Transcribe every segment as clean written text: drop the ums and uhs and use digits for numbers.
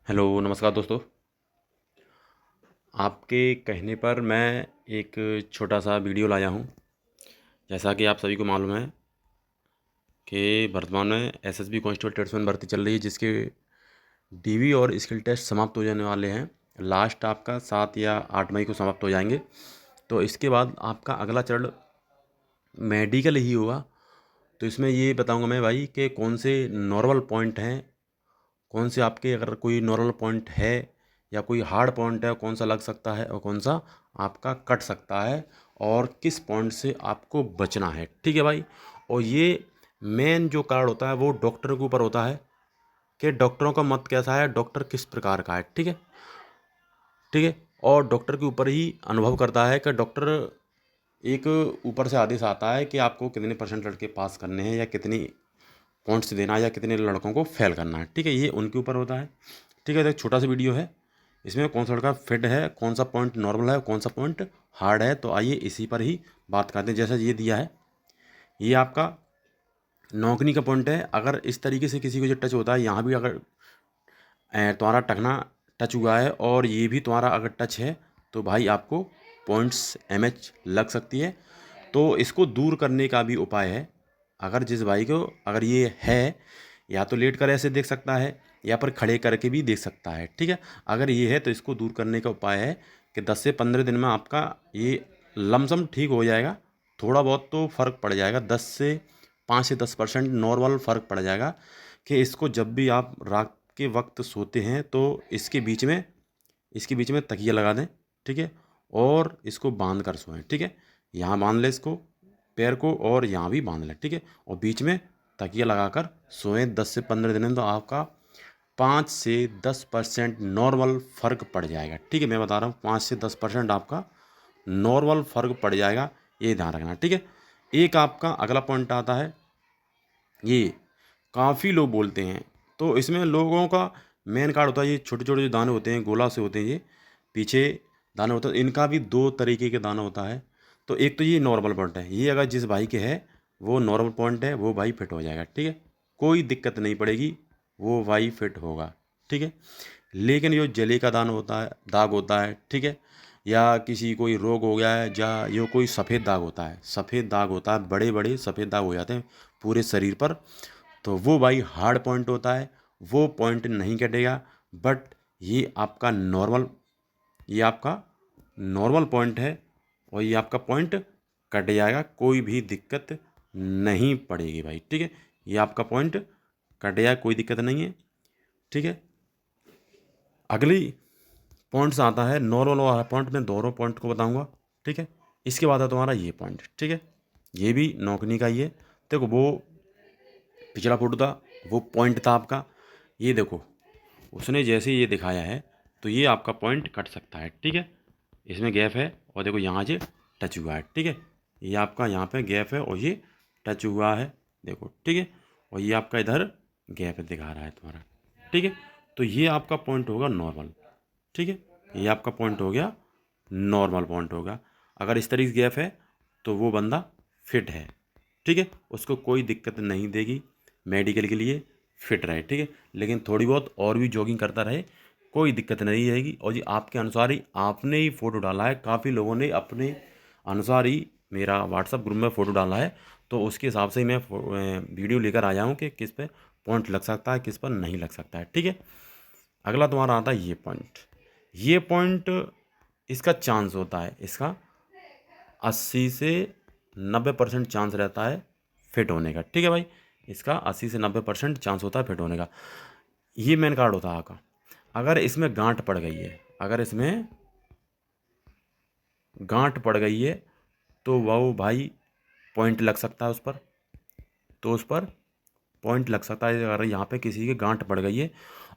Hello नमस्कार दोस्तों। आपके कहने पर मैं एक छोटा सा वीडियो लाया हूँ। जैसा कि आप सभी को मालूम है कि वर्तमान में एसएसबी कांस्टेबल ट्रेड्समैन भर्ती चल रही है, जिसके डीवी और स्किल टेस्ट समाप्त हो जाने वाले हैं। लास्ट आपका 7 या 8 मई को समाप्त हो जाएंगे। तो इसके बाद आपका अगला चरण मेडिकल ही होगा। तो इसमें ये बताऊंगा मैं भाई कि कौन से नॉर्मल पॉइंट हैं, कौन से आपके अगर कोई नॉर्मल पॉइंट है या कोई हार्ड पॉइंट है, कौन सा लग सकता है और कौन सा आपका कट सकता है, और किस पॉइंट से आपको बचना है। ठीक है भाई। और ये मेन जो कार्ड होता है वो डॉक्टर के ऊपर होता है कि डॉक्टरों का मत कैसा है, डॉक्टर किस प्रकार का है। ठीक है। ठीक है। और डॉक्टर के ऊपर ही अनुभव करता है कि डॉक्टर एक ऊपर से आदेश आता है कि आपको कितने परसेंट लड़के पास करने हैं या कितनी पॉइंट्स देना है या कितने लड़कों को फेल करना है। ठीक है, ये उनके ऊपर होता है। ठीक है, तो एक छोटा सा वीडियो है, इसमें कौन सा लड़का फिट है, कौन सा पॉइंट नॉर्मल है, कौन सा पॉइंट हार्ड है। तो आइए इसी पर ही बात करते हैं। जैसा ये दिया है, ये आपका नौकनी का पॉइंट है। अगर इस तरीके से किसी को जो टच होता है, यहाँ भी अगर तुम्हारा टखना टच हुआ है और ये भी तुम्हारा अगर टच है, तो भाई आपको पॉइंट्स एमएच लग सकती है। तो इसको दूर करने का भी उपाय है। अगर जिस भाई को अगर ये है, या तो लेट कर ऐसे देख सकता है या पर खड़े करके भी देख सकता है। ठीक है। अगर ये है तो इसको दूर करने का उपाय है कि 10 से 15 दिन में आपका ये लमसम ठीक हो जाएगा। थोड़ा बहुत तो फ़र्क पड़ जाएगा, 5 से 10% नॉर्मल फ़र्क पड़ जाएगा। कि इसको जब भी आप रात के वक्त सोते हैं तो इसके बीच में तकिया लगा दें। ठीक है। और इसको बांध कर सोएं। ठीक है। यहाँ बांध ले इसको, पैर को, और यहाँ भी बांध लें। ठीक है। और बीच में तकिया लगाकर सोएं 10 से 15 दिन में, तो आपका 5 से 10% नॉर्मल फ़र्क पड़ जाएगा। ठीक है, मैं बता रहा हूँ 5 से 10% आपका नॉर्मल फ़र्क पड़ जाएगा। ये ध्यान रखना। ठीक है। एक आपका अगला पॉइंट आता है, ये काफ़ी लोग बोलते हैं। तो इसमें लोगों का मेन कार्ड होता है, ये छोटे छोटे जो दाने होते हैं गोला से होते हैं, ये पीछे दाने होते हैं। इनका भी दो तरीके के दाना होता है। तो एक तो ये नॉर्मल पॉइंट है, ये अगर जिस भाई के है वो नॉर्मल पॉइंट है, वो भाई फिट हो जाएगा। ठीक है, कोई दिक्कत नहीं पड़ेगी, वो भाई फिट होगा। ठीक है। लेकिन जो जले का दान होता है, दाग होता है, ठीक है, या किसी कोई रोग हो गया है, या ये कोई सफ़ेद दाग होता है, सफ़ेद दाग होता है, बड़े बड़े सफ़ेद दाग हो जाते हैं पूरे शरीर पर, तो वो भाई हार्ड पॉइंट होता है, वो पॉइंट नहीं कटेगा। बट ये आपका नॉर्मल पॉइंट है, और ये आपका पॉइंट कट जाएगा, कोई भी दिक्कत नहीं पड़ेगी भाई। ठीक है, ये आपका पॉइंट कट जाए, कोई दिक्कत नहीं है। ठीक है। अगली पॉइंट्स आता है नॉर्मल वाला पॉइंट, में दोनों पॉइंट को बताऊंगा। ठीक है। इसके बाद है तुम्हारा ये पॉइंट। ठीक है, ये भी नौकनी का ही है। देखो, वो पिछला फोटो था, वो पॉइंट था आपका। ये देखो, उसने जैसे ये दिखाया है, तो ये आपका पॉइंट कट सकता है। ठीक है, इसमें गैप है, और देखो यहाँ से टच हुआ है। ठीक है, ये आपका यहाँ पे गैप है और ये टच हुआ है, देखो। ठीक है, और ये आपका इधर गैप दिखा रहा है तुम्हारा। ठीक है, तो ये आपका पॉइंट होगा नॉर्मल। ठीक है, ये आपका पॉइंट हो गया, नॉर्मल पॉइंट होगा। अगर इस तरीके से गैप है तो वो बंदा फिट है। ठीक है, उसको कोई दिक्कत नहीं देगी, मेडिकल के लिए फिट रहे। ठीक है, लेकिन थोड़ी बहुत और भी जॉगिंग करता रहे, कोई दिक्कत नहीं रहेगी। और जी आपके अनुसार ही आपने ही फ़ोटो डाला है, काफ़ी लोगों ने अपने अनुसार ही मेरा व्हाट्सअप ग्रुप में फ़ोटो डाला है, तो उसके हिसाब से ही मैं वीडियो लेकर आया हूँ कि किस पे पॉइंट लग सकता है, किस पर नहीं लग सकता है। ठीक है। अगला तुम्हारा आता है ये पॉइंट। ये पॉइंट, इसका चांस होता है, इसका 80 से 90% चांस रहता है फिट होने का। ठीक है भाई, इसका 80 से 90% चांस होता है फिट होने का। ये मेन कार्ड होता है आपका। अगर इसमें गांठ पड़ गई है, अगर इसमें गांठ पड़ गई है, तो वो भाई पॉइंट लग सकता है उस पर, तो उस पर पॉइंट लग सकता है। अगर यहाँ पे किसी की गांठ पड़ गई है,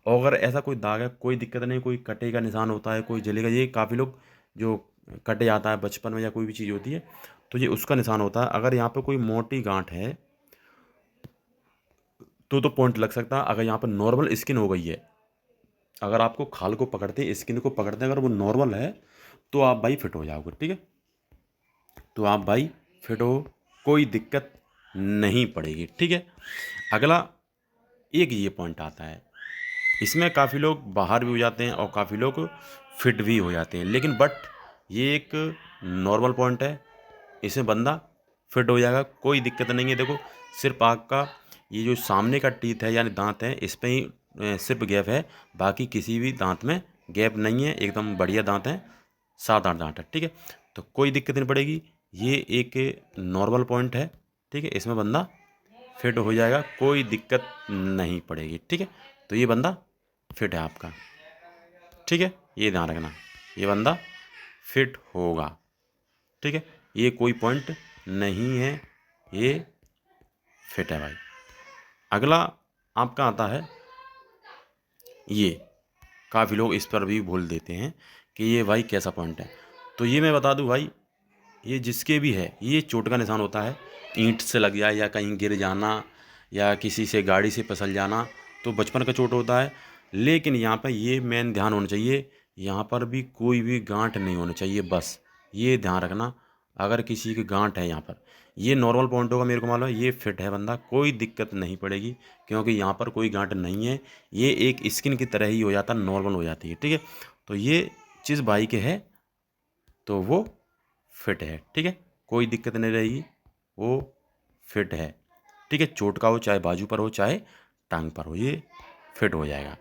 और अगर ऐसा कोई दाग है, कोई दिक्कत नहीं, कोई कटे का निशान होता है, कोई जलेगा, ये काफ़ी लोग जो कटे जाता है बचपन में या कोई भी चीज़ होती है, तो ये उसका निशान होता है। अगर यहाँ पे कोई मोटी गांठ है तो पॉइंट लग सकता है। अगर यहाँ पर नॉर्मल स्किन हो गई है, अगर आपको खाल को पकड़ते, स्किन को पकड़ते, अगर वो नॉर्मल है, तो आप भाई फिट हो जाओगे। ठीक है, तो आप भाई फिट हो, कोई दिक्कत नहीं पड़ेगी। ठीक है। अगला एक ये पॉइंट आता है, इसमें काफ़ी लोग बाहर भी हो जाते हैं और काफ़ी लोग फिट भी हो जाते हैं, लेकिन बट ये एक नॉर्मल पॉइंट है, इसमें बंदा फिट हो जाएगा, कोई दिक्कत नहीं है। देखो सिर्फ आपका ये जो सामने का टीथ है यानी दांत है, इस पे ही सिर्फ गैप है, बाकी किसी भी दांत में गैप नहीं है, एकदम बढ़िया दांत है, 7-8 दांत है, ठीक है। तो कोई दिक्कत नहीं पड़ेगी, ये एक नॉर्मल पॉइंट है, ठीक है। इसमें बंदा फिट हो जाएगा, कोई दिक्कत नहीं पड़ेगी, ठीक है। तो ये बंदा फिट है आपका, ठीक है, ये ध्यान रखना, ये बंदा फिट होगा, ठीक है। ये कोई पॉइंट नहीं है, ये फिट है भाई। अगला आपका आता है ये, काफ़ी लोग इस पर भी भूल देते हैं कि ये भाई कैसा पॉइंट है। तो ये मैं बता दूं भाई, ये जिसके भी है ये चोट का निशान होता है, ईंट से लग जाए या कहीं गिर जाना या किसी से गाड़ी से फिसल जाना, तो बचपन का चोट होता है। लेकिन यहाँ पर ये मेन ध्यान होना चाहिए, यहाँ पर भी कोई भी गांठ नहीं होना चाहिए, बस ये ध्यान रखना। अगर किसी की गांठ है यहाँ पर, ये नॉर्मल पॉइंट होगा, मेरे को मालूम है, ये फिट है बंदा, कोई दिक्कत नहीं पड़ेगी, क्योंकि यहाँ पर कोई गांठ नहीं है, ये एक स्किन की तरह ही हो जाता, नॉर्मल हो जाती है, ठीक है। तो ये चीज़ भाई के है तो वो फिट है, ठीक है, कोई दिक्कत नहीं रहेगी, वो फिट है, ठीक है। चोट का हो, चाहे बाजू पर हो, चाहे टांग पर हो, ये फिट हो जाएगा।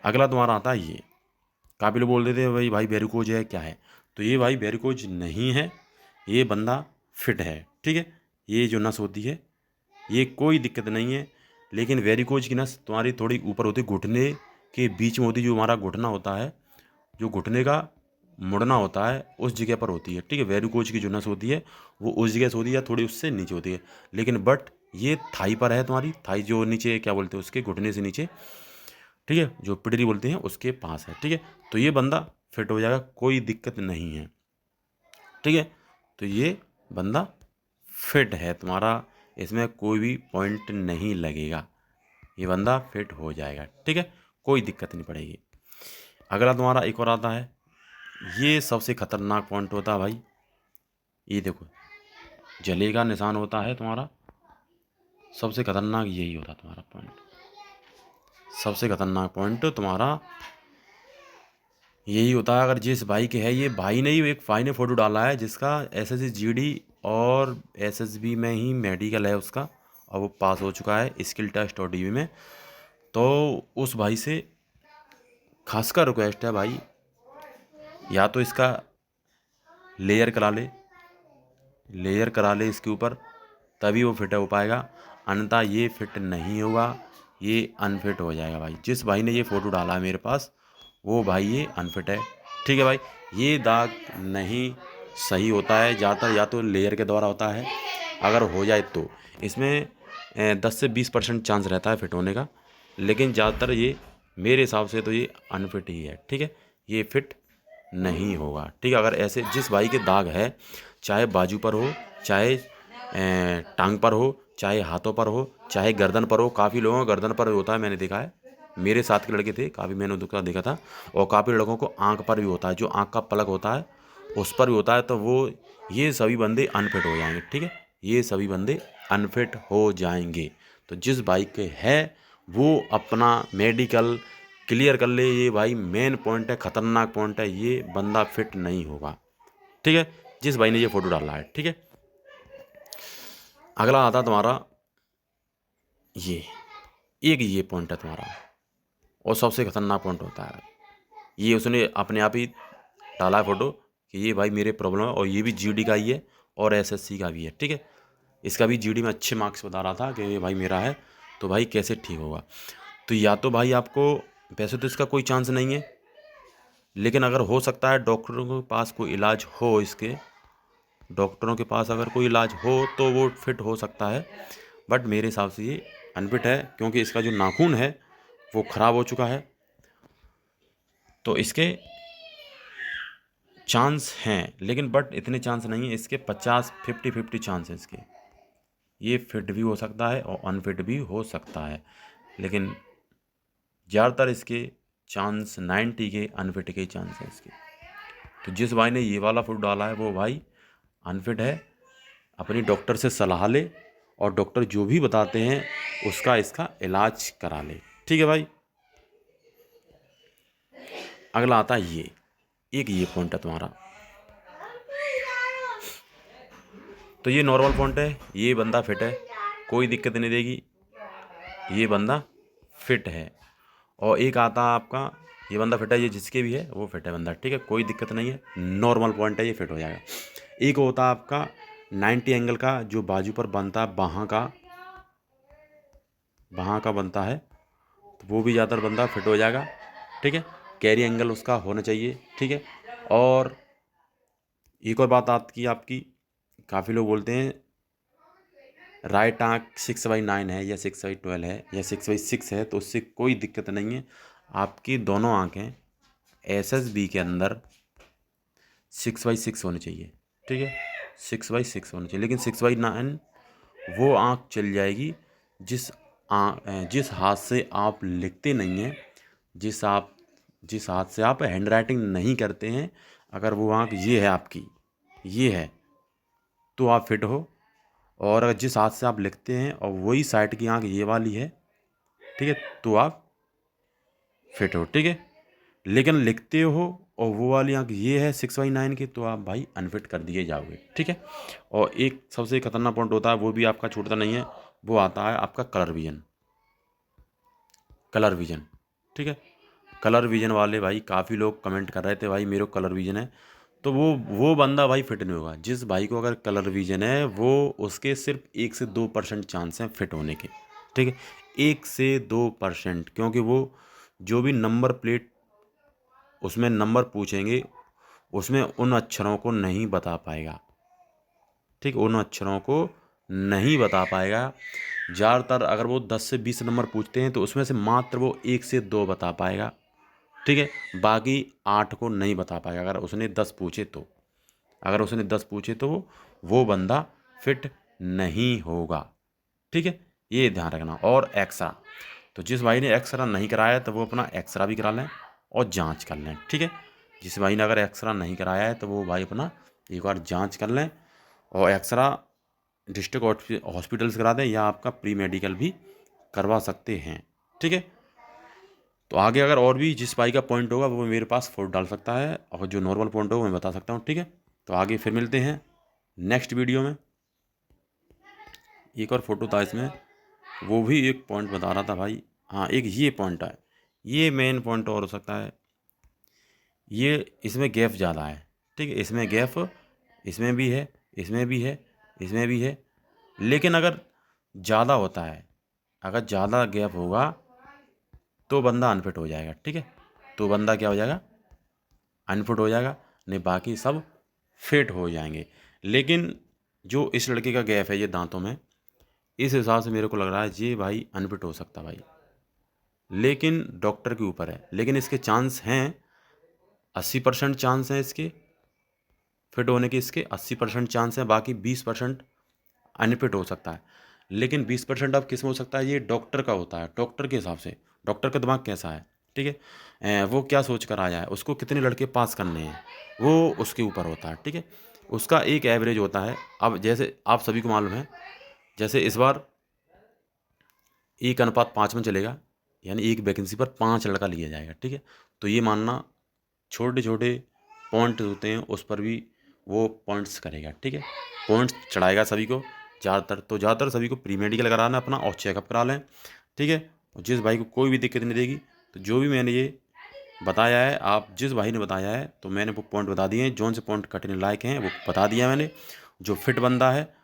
अगला तुम्हारा आता है ये, काफ़ी लोग बोल देते हैं भाई वेरिकोज है क्या है, तो ये भाई वेरिकोज नहीं है, ये बंदा फिट है, ठीक है। ये जो नस होती है ये कोई दिक्कत नहीं है, लेकिन वेरिकोज की नस तुम्हारी थोड़ी ऊपर होती है, घुटने के बीच में होती है, जो हमारा घुटना होता है, जो घुटने का मुड़ना होता है उस जगह पर होती है, ठीक है। वेरिकोज की जो नस होती है वो उस जगह से होती है या थोड़ी उससे नीचे होती है, लेकिन बट ये थाई पर है, तुम्हारी थाई जो नीचे क्या बोलते हैं उसके घुटने से नीचे, ठीक है, जो पिडरी बोलते हैं उसके पास है, ठीक है। तो ये बंदा फिट हो जाएगा, कोई दिक्कत नहीं है, ठीक है। तो ये बंदा फिट है तुम्हारा, इसमें कोई भी पॉइंट नहीं लगेगा, ये बंदा फिट हो जाएगा, ठीक है, कोई दिक्कत नहीं पड़ेगी। अगला तुम्हारा एक और आता है, ये सबसे खतरनाक पॉइंट होता है भाई, ये देखो जले का निशान होता है तुम्हारा, सबसे खतरनाक यही होता है तुम्हारा पॉइंट, सबसे खतरनाक पॉइंट तुम्हारा यही होता है। अगर जिस भाई के है, ये भाई ने ही, एक भाई ने फ़ोटो डाला है जिसका एसएससी जीडी और एसएसबी में ही मेडिकल है उसका, और वो पास हो चुका है स्किल टेस्ट और डीवी में। तो उस भाई से खासकर रिक्वेस्ट है भाई, या तो इसका लेयर करा ले, लेयर करा ले इसके ऊपर, तभी वो फिट हो पाएगा, अन्यथा ये फिट नहीं होगा, ये अनफिट हो जाएगा भाई। जिस भाई ने ये फ़ोटो डाला है मेरे पास, वो भाई ये अनफिट है, ठीक है भाई। ये दाग नहीं सही होता है ज़्यादातर, या तो लेयर के द्वारा होता है, अगर हो जाए तो इसमें 10 से 20% चांस रहता है फिट होने का, लेकिन ज़्यादातर ये मेरे हिसाब से तो ये अनफिट ही है, ठीक है, ये फिट नहीं होगा, ठीक है। अगर ऐसे जिस भाई के दाग है, चाहे बाजू पर हो, चाहे टांग पर हो, चाहे हाथों पर हो, चाहे गर्दन पर हो, काफ़ी लोगों को गर्दन पर होता है, मैंने देखा है, मेरे साथ के लड़के थे काफ़ी, मैंने उनका देखा था, और काफ़ी लड़कों को आंख पर भी होता है, जो आंख का पलक होता है उस पर भी होता है, तो वो ये सभी बंदे अनफिट हो जाएंगे, ठीक है, ये सभी बंदे अनफिट हो जाएंगे। तो जिस बाइक के है वो अपना मेडिकल क्लियर कर ले, ये भाई मेन पॉइंट है, ख़तरनाक पॉइंट है, ये बंदा फिट नहीं होगा, ठीक है, जिस भाई ने ये फ़ोटो डाला है, ठीक है। अगला आता तुम्हारा ये, एक ये पॉइंट है तुम्हारा, और सबसे खतरनाक पॉइंट होता है, ये उसने अपने आप ही डाला है फ़ोटो कि ये भाई मेरे प्रॉब्लम है, और ये भी जीडी का ही है और एसएससी का भी है, ठीक है। इसका भी जीडी में अच्छे मार्क्स बता रहा था कि ये भाई मेरा है, तो भाई कैसे ठीक होगा। तो या तो भाई आपको, वैसे तो इसका कोई चांस नहीं है, लेकिन अगर हो सकता है डॉक्टरों के पास कोई इलाज हो, इसके डॉक्टरों के पास अगर कोई इलाज हो तो वो फिट हो सकता है, बट मेरे हिसाब से ये अनफिट है, क्योंकि इसका जो नाखून है वो ख़राब हो चुका है, तो इसके चांस हैं, लेकिन बट इतने चांस नहीं है इसके, 50-50 चांस है इसके, ये फिट भी हो सकता है और अनफिट भी हो सकता है, लेकिन ज़्यादातर इसके चांस 90 के अनफिट के चांस हैं इसके। तो जिस भाई ने ये वाला फूड डाला है वो भाई अनफिट है, अपनी डॉक्टर से सलाह ले, और डॉक्टर जो भी बताते हैं उसका इसका इलाज करा ले, ठीक है भाई। अगला आता है ये पॉइंट है तुम्हारा। तो ये नॉर्मल पॉइंट है, ये बंदा फिट है, कोई दिक्कत नहीं देगी, ये बंदा फिट है। और एक आता है आपका, ये बंदा फिट है, ये जिसके भी है वो फिट है बंदा, ठीक है, कोई दिक्कत नहीं है, नॉर्मल पॉइंट है, ये फिट हो जाएगा। एक होता है आपका 90 एंगल का, जो बाजू पर बनता है, बाहाँ का बनता है, तो वो भी ज़्यादातर बंदा फिट हो जाएगा, ठीक है। कैरी एंगल उसका होना चाहिए, ठीक है। और एक और बात आती है आपकी, काफ़ी लोग बोलते हैं राइट आंख 6/9 है या 6/12 है या 6/6 है, तो उससे कोई दिक्कत नहीं है। आपकी दोनों आंखें SSB के अंदर 6/6 होनी चाहिए, ठीक है, 6/6 होनी चाहिए। लेकिन 6/9 वो आंख चल जाएगी जिस हाथ से आप लिखते नहीं हैं, जिस हाथ से आप हैंड राइटिंग नहीं करते हैं, अगर वो आंख ये है आपकी, ये है, तो आप फिट हो। और अगर जिस हाथ से आप लिखते हैं और वही साइड की आंख ये वाली है, ठीक है, तो आप फिट हो, ठीक है। लेकिन लिखते हो और वो वाली आंख ये है 6/9 की, तो आप भाई अनफिट कर दिए जाओगे, ठीक है। और एक सबसे खतरनाक पॉइंट होता है, वो भी आपका छूटता नहीं है, वो आता है आपका कलर विजन। ठीक है, कलर विजन वाले भाई काफ़ी लोग कमेंट कर रहे थे भाई मेरे को कलर विजन है, तो वो बंदा भाई फिट नहीं होगा। जिस भाई को अगर कलर विजन है, वो उसके सिर्फ 1 से 2% चांस हैं फिट होने के, ठीक है, 1 से 2%। क्योंकि वो जो भी नंबर प्लेट उसमें नंबर पूछेंगे, उसमें उन अक्षरों को नहीं बता पाएगा, ठीक, उन अक्षरों को नहीं बता पाएगा। ज़्यादातर अगर वो 10 से 20 नंबर पूछते हैं, तो उसमें से मात्र वो 1 से 2 बता पाएगा, ठीक है, बाकी 8 को नहीं बता पाएगा। अगर उसने 10 पूछे तो, वो बंदा फिट नहीं होगा, ठीक है, ये ध्यान रखना। और एक्सरा, तो जिस भाई ने एक्सरा नहीं कराया है, तो वो अपना एक्सरा भी करा लें और जांच कर लें, ठीक है। जिस भाई ने अगर एक्सरा नहीं कराया है, तो वो भाई अपना एक बार जांच कर लें, और एक्सरा डिस्ट्रिक्ट हॉस्पिटल से करा दें, या आपका प्री मेडिकल भी करवा सकते हैं, ठीक है। तो आगे अगर और भी जिस भाई का पॉइंट होगा, वो मेरे पास फोटो डाल सकता है, और जो नॉर्मल पॉइंट होगा मैं बता सकता हूँ, ठीक है। तो आगे फिर मिलते हैं नेक्स्ट वीडियो में। एक और फोटो था इसमें, वो भी एक पॉइंट बता रहा था भाई। हाँ, एक ये पॉइंट है, ये मेन पॉइंट और हो सकता है, ये इसमें गैप ज़्यादा है, ठीक है, इसमें गैप, इसमें भी है, इसमें भी है, इसमें भी है। लेकिन अगर ज़्यादा होता है, अगर ज़्यादा गैप होगा, तो बंदा अनफिट हो जाएगा, ठीक है, तो बंदा क्या हो जाएगा, अनफिट हो जाएगा। नहीं, बाकी सब फिट हो जाएंगे। लेकिन जो इस लड़के का गैप है ये दांतों में, इस हिसाब से मेरे को लग रहा है ये भाई अनफिट हो सकता भाई, लेकिन डॉक्टर के ऊपर है। लेकिन इसके चांस हैं, 80% चांस हैं इसके फिट होने के, इसके 80% चांस हैं, बाकी 20% अनफिट हो सकता है। लेकिन 20% अब किस में हो सकता है, ये डॉक्टर का होता है, डॉक्टर के हिसाब से, डॉक्टर का दिमाग कैसा है, ठीक है, वो क्या सोच कर आया है, उसको कितने लड़के पास करने हैं, वो उसके ऊपर होता है, ठीक है। उसका एक एवरेज होता है। अब जैसे आप सभी को मालूम है, जैसे इस बार 1:5 में चलेगा, यानी एक वैकेंसी पर 5 लड़का लिया जाएगा, ठीक है। तो ये मानना, छोटे छोटे पॉइंट होते हैं उस पर भी वो पॉइंट्स करेगा, ठीक है, पॉइंट्स चढ़ाएगा सभी को। ज़्यादातर सभी को प्री मेडिकल कराना अपना, और चेकअप करा लें, ठीक है। और जिस भाई को कोई भी दिक्कत नहीं देगी, तो जो भी मैंने ये बताया है, आप जिस भाई ने बताया है, तो मैंने वो पॉइंट बता दिए हैं, जौन से पॉइंट कटने लायक हैं वो बता दिया मैंने। जो फिट बंदा है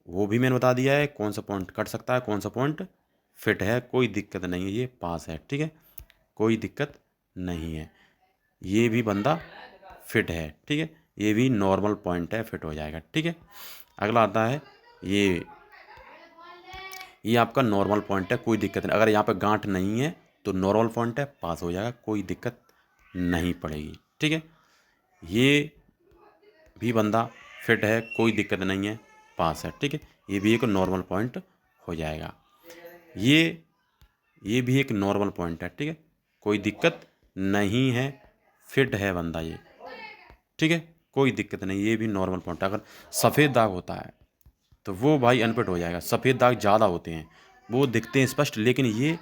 वो भी मैंने बता दिया है, कौन सा पॉइंट कट सकता है, कौन सा पॉइंट फिट है, कोई दिक्कत नहीं है, ये पास है, ठीक है, कोई दिक्कत नहीं है, ये भी बंदा फिट है, ठीक है, ये भी नॉर्मल पॉइंट है, फिट हो जाएगा, ठीक है। अगला आता है ये आपका नॉर्मल पॉइंट है, कोई दिक्कत नहीं। अगर यहाँ पे गांठ नहीं है, तो नॉर्मल पॉइंट है, पास हो जाएगा, कोई दिक्कत नहीं पड़ेगी, ठीक है। ये भी बंदा फिट है, कोई दिक्कत नहीं है, पास है, ठीक है, ये भी एक नॉर्मल पॉइंट हो जाएगा। ये ये भी एक नॉर्मल पॉइंट है, ठीक है, कोई दिक्कत नहीं है, फिट है बंदा ये, ठीक है, कोई दिक्कत नहीं, ये भी नॉर्मल पॉइंट है। अगर सफ़ेद दाग होता है, तो वो भाई अनफिट हो जाएगा। सफ़ेद दाग ज़्यादा होते हैं, वो दिखते हैं स्पष्ट, लेकिन ये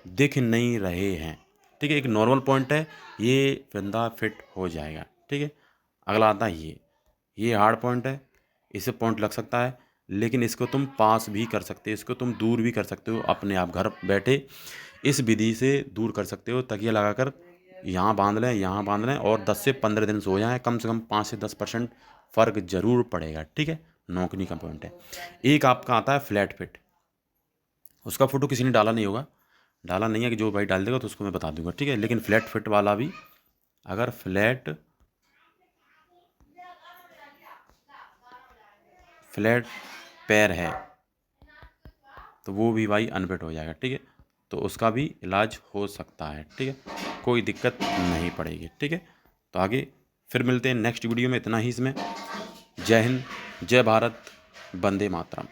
दिख नहीं रहे हैं, ठीक है। एक नॉर्मल पॉइंट है, ये फंदा फिट हो जाएगा। ठीक है। अगला आता है ये हार्ड पॉइंट है, इसे पॉइंट लग सकता है, लेकिन इसको तुम पास भी कर सकते हो, इसको तुम दूर भी कर सकते हो अपने आप घर बैठे। इस विधि से दूर कर सकते हो, तकिया लगाकर यहाँ बांध लें, यहाँ बांध लें, और 10 से 15 दिन सो जाएं, कम से कम 5 से 10% फ़र्क जरूर पड़ेगा। ठीक है। नौकनी का पॉइंट है। एक आपका आता है फ्लैट फिट, उसका फोटो किसी ने डाला नहीं होगा, डाला नहीं है, कि जो भाई डाल देगा तो उसको मैं बता दूंगा। ठीक है। लेकिन फ्लैट फिट वाला भी, अगर फ्लैट पैर है तो वो भी भाई अनफिट हो जाएगा। ठीक है। तो उसका भी इलाज हो सकता है। ठीक है। कोई दिक्कत नहीं पड़ेगी। ठीक है। तो आगे फिर मिलते हैं नेक्स्ट वीडियो में। इतना ही इसमें। जय हिंद, जय भारत, वंदे मातरम।